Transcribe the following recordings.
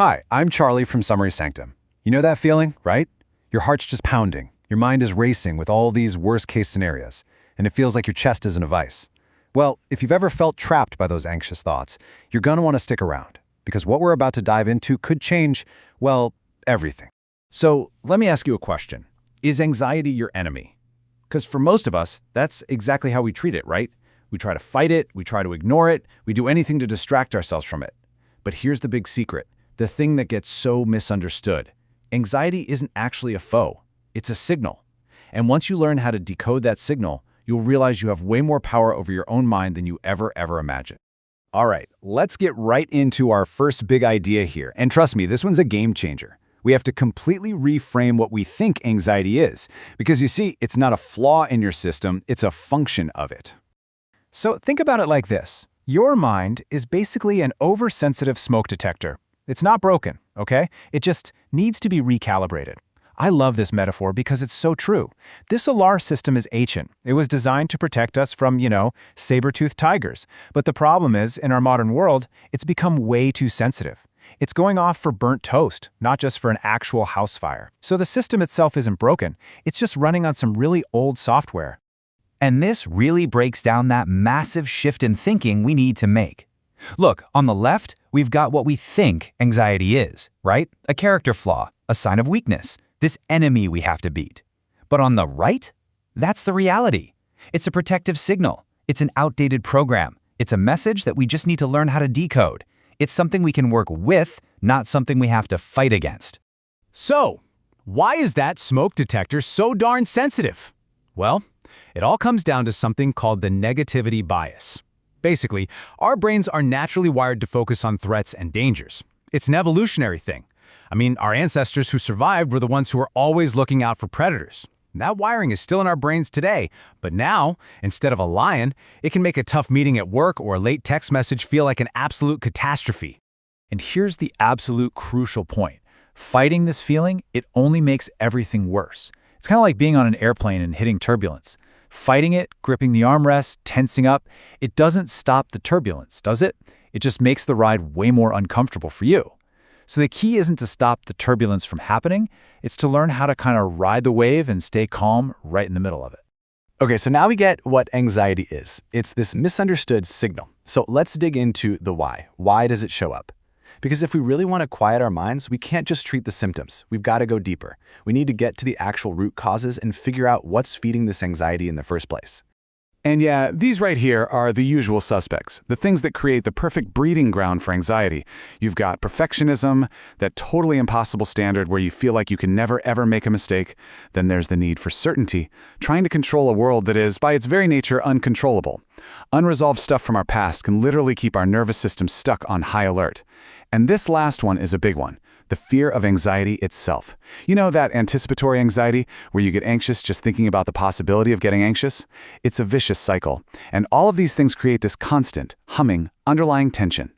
Hi, I'm Charlie from Summary Sanctum. You know that feeling, right? Your heart's just pounding, your mind is racing with all these worst-case scenarios, and it feels like your chest is in a vice. Well, if you've ever felt trapped by those anxious thoughts, you're gonna want to stick around, because what we're about to dive into could change, well, everything. So let me ask you a question. Is anxiety your enemy? Because for most of us, that's exactly how we treat it, right? We try to fight it, we try to ignore it, we do anything to distract ourselves from it. But here's the big secret, the thing that gets so misunderstood. Anxiety isn't actually a foe, it's a signal. And once you learn how to decode that signal, you'll realize you have way more power over your own mind than you ever imagined. All right, let's get right into our first big idea here. And trust me, this one's a game changer. We have to completely reframe what we think anxiety is. Because you see, it's not a flaw in your system, it's a function of it. So think about it like this. Your mind is basically an oversensitive smoke detector. It's not broken, okay? It just needs to be recalibrated. I love this metaphor because it's so true. This alarm system is ancient. It was designed to protect us from, saber-toothed tigers. But the problem is, in our modern world, it's become way too sensitive. It's going off for burnt toast, not just for an actual house fire. So the system itself isn't broken. It's just running on some really old software. And this really breaks down that massive shift in thinking we need to make. Look, on the left, we've got what we think anxiety is, right? A character flaw, a sign of weakness, this enemy we have to beat. But on the right, that's the reality. It's a protective signal. It's an outdated program. It's a message that we just need to learn how to decode. It's something we can work with, not something we have to fight against. So, why is that smoke detector so darn sensitive? Well, it all comes down to something called the negativity bias. Basically, our brains are naturally wired to focus on threats and dangers. It's an evolutionary thing. I mean, our ancestors who survived were the ones who were always looking out for predators. That wiring is still in our brains today, but now, instead of a lion, it can make a tough meeting at work or a late text message feel like an absolute catastrophe. And here's the absolute crucial point. Fighting this feeling, it only makes everything worse. It's kind of like being on an airplane and hitting turbulence. Fighting it, gripping the armrest, tensing up, it doesn't stop the turbulence, does it? It just makes the ride way more uncomfortable for you. So the key isn't to stop the turbulence from happening, it's to learn how to kind of ride the wave and stay calm right in the middle of it. Okay, so now we get what anxiety is. It's this misunderstood signal. So let's dig into the why. Why does it show up? Because if we really want to quiet our minds, we can't just treat the symptoms. We've got to go deeper. We need to get to the actual root causes and figure out what's feeding this anxiety in the first place. And yeah, these right here are the usual suspects, the things that create the perfect breeding ground for anxiety. You've got perfectionism, that totally impossible standard where you feel like you can never ever make a mistake. Then there's the need for certainty, trying to control a world that is, by its very nature, uncontrollable. Unresolved stuff from our past can literally keep our nervous system stuck on high alert. And this last one is a big one. The fear of anxiety itself. You know that anticipatory anxiety, where you get anxious just thinking about the possibility of getting anxious? It's a vicious cycle, and all of these things create this constant, humming, underlying tension.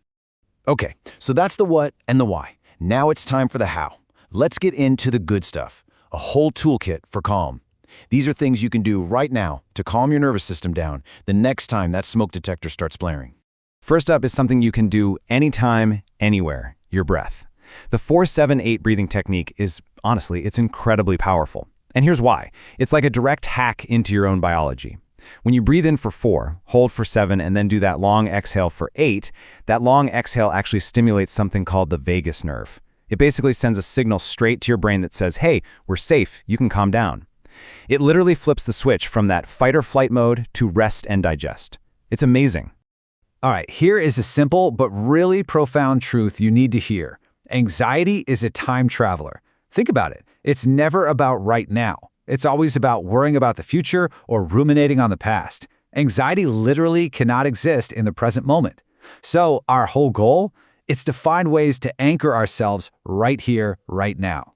Okay, so that's the what and the why. Now it's time for the how. Let's get into the good stuff. A whole toolkit for calm. These are things you can do right now to calm your nervous system down the next time that smoke detector starts blaring. First up is something you can do anytime, anywhere, your breath. The 4-7-8 breathing technique is, honestly, it's incredibly powerful. And here's why. It's like a direct hack into your own biology. When you breathe in for 4, hold for 7, and then do that long exhale for 8, that long exhale actually stimulates something called the vagus nerve. It basically sends a signal straight to your brain that says, hey, we're safe, you can calm down. It literally flips the switch from that fight or flight mode to rest and digest. It's amazing. All right, here is a simple but really profound truth you need to hear. Anxiety is a time traveler. Think about it. It's never about right now. It's always about worrying about the future or ruminating on the past. Anxiety literally cannot exist in the present moment. So our whole goal? It's to find ways to anchor ourselves right here, right now.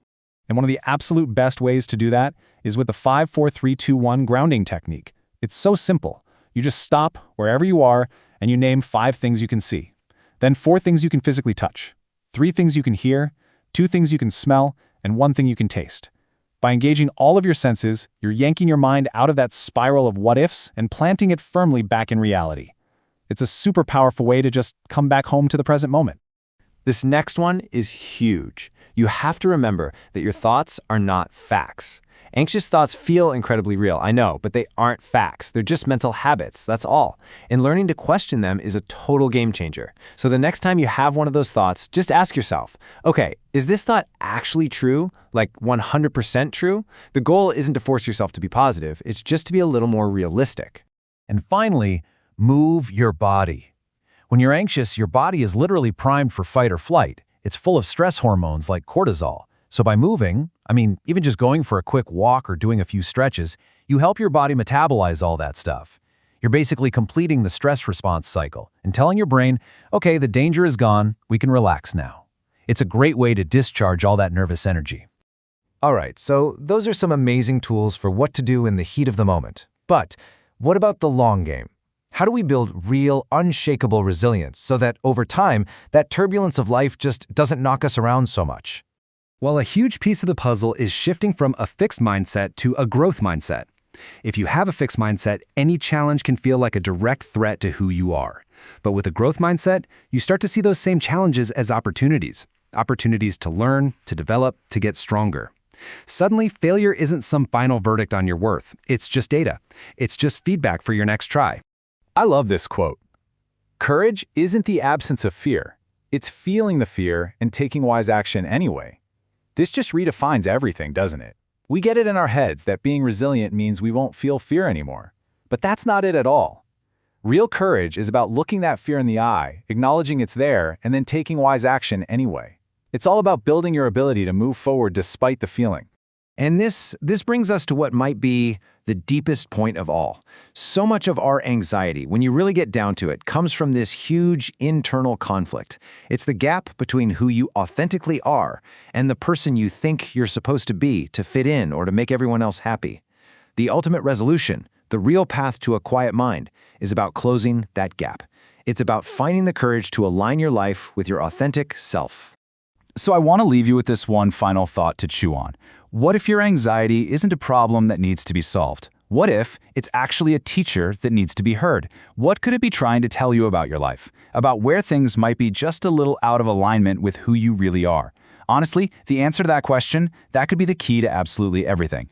And one of the absolute best ways to do that is with the 5-4-3-2-1 grounding technique. It's so simple. You just stop wherever you are and you name 5 things you can see. Then 4 things you can physically touch. 3 things you can hear, 2 things you can smell, and 1 thing you can taste. By engaging all of your senses, you're yanking your mind out of that spiral of what-ifs and planting it firmly back in reality. It's a super powerful way to just come back home to the present moment. This next one is huge. You have to remember that your thoughts are not facts. Anxious thoughts feel incredibly real, I know, but they aren't facts. They're just mental habits, that's all. And learning to question them is a total game changer. So the next time you have one of those thoughts, just ask yourself, okay, is this thought actually true? Like 100% true? The goal isn't to force yourself to be positive, it's just to be a little more realistic. And finally, move your body. When you're anxious, your body is literally primed for fight or flight. It's full of stress hormones like cortisol. So by moving, even just going for a quick walk or doing a few stretches, you help your body metabolize all that stuff. You're basically completing the stress response cycle and telling your brain, okay, the danger is gone, we can relax now. It's a great way to discharge all that nervous energy. All right, so those are some amazing tools for what to do in the heat of the moment. But what about the long game? How do we build real, unshakable resilience so that over time, that turbulence of life just doesn't knock us around so much? Well, a huge piece of the puzzle is shifting from a fixed mindset to a growth mindset. If you have a fixed mindset, any challenge can feel like a direct threat to who you are. But with a growth mindset, you start to see those same challenges as opportunities. Opportunities to learn, to develop, to get stronger. Suddenly, failure isn't some final verdict on your worth. It's just data. It's just feedback for your next try. I love this quote. Courage isn't the absence of fear. It's feeling the fear and taking wise action anyway. This just redefines everything, doesn't it? We get it in our heads that being resilient means we won't feel fear anymore. But that's not it at all. Real courage is about looking that fear in the eye, acknowledging it's there, and then taking wise action anyway. It's all about building your ability to move forward despite the feeling. And this brings us to what might be the deepest point of all. So much of our anxiety, when you really get down to it, comes from this huge internal conflict. It's the gap between who you authentically are and the person you think you're supposed to be to fit in or to make everyone else happy. The ultimate resolution, the real path to a quiet mind, is about closing that gap. It's about finding the courage to align your life with your authentic self. So I want to leave you with this one final thought to chew on. What if your anxiety isn't a problem that needs to be solved? What if it's actually a teacher that needs to be heard? What could it be trying to tell you about your life? About where things might be just a little out of alignment with who you really are? Honestly, the answer to that question, that could be the key to absolutely everything.